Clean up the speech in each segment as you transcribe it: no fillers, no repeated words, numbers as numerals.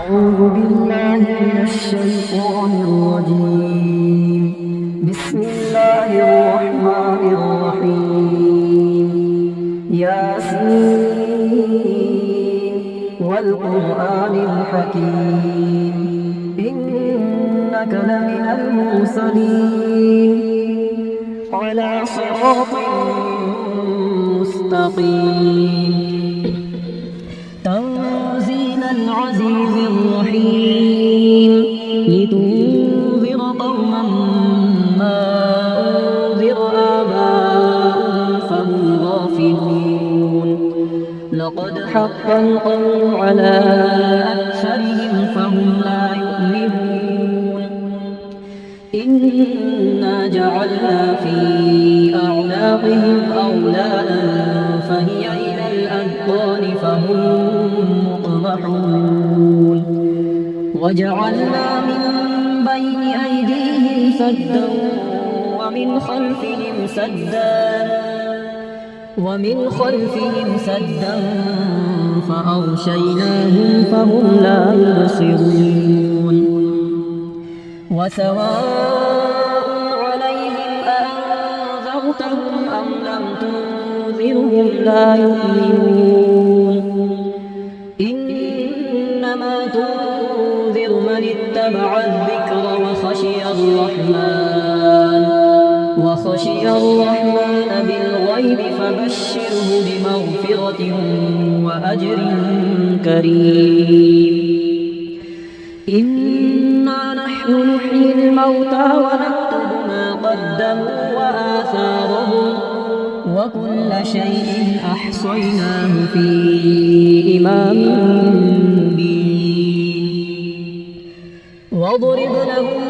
أعوذ بالله من الشيطان الرجيم. بسم الله الرحمن الرحيم. ياسين والقرآن الحكيم إنك لمن المرسلين على صراط مستقيم تنزيل العزيز الرحيم لتنذر قوما ما أنذر آباؤهم فهم غافلون لقد حق القول على أكثرهم فهم لا يؤمنون إنا جعلنا في أعناقهم أغلالا فهي إلى الأذقان فهم مقمحون وجعلنا من بين أيديهم سدا ومن خلفهم سدا فأغشيناهم فهم لا يبصرون وسواء عليهم أأنذرتهم أم لم تنذرهم لا يؤمنون إنما تنذر من اتبع الذكر وخشي الرحمن بالغيب فبشره بمغفرة وأجر كريم إنا نحن نحيي الموتى ونكتب ما قدموا وآثارهم وكل شيء أحصيناه في إمام مبين واضرب لهم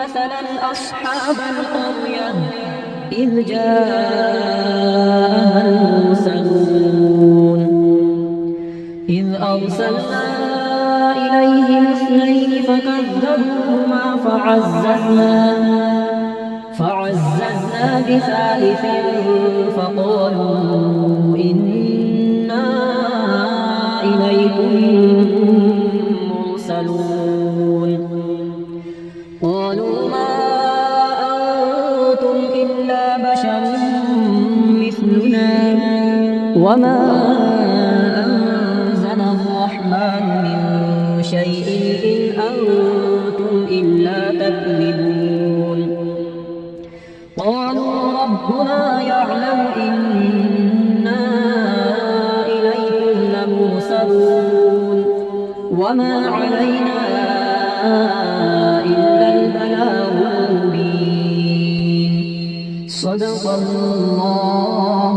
مثلا أصحاب القرية إذ جاءها المرسلون إذ أرسلنا إليهم اثنين فكذبوهما فعززنا بثالث فقالوا إنا إليكم مرسلون قالوا ما أنتم إلا بشر مثلنا وما أنزل الرحمن من شيء إن أنتم إلا تكذبون قالوا ربنا يعلم إنا إليكم لمرسلون وما علينا إلا البلاغ المبين صدق الله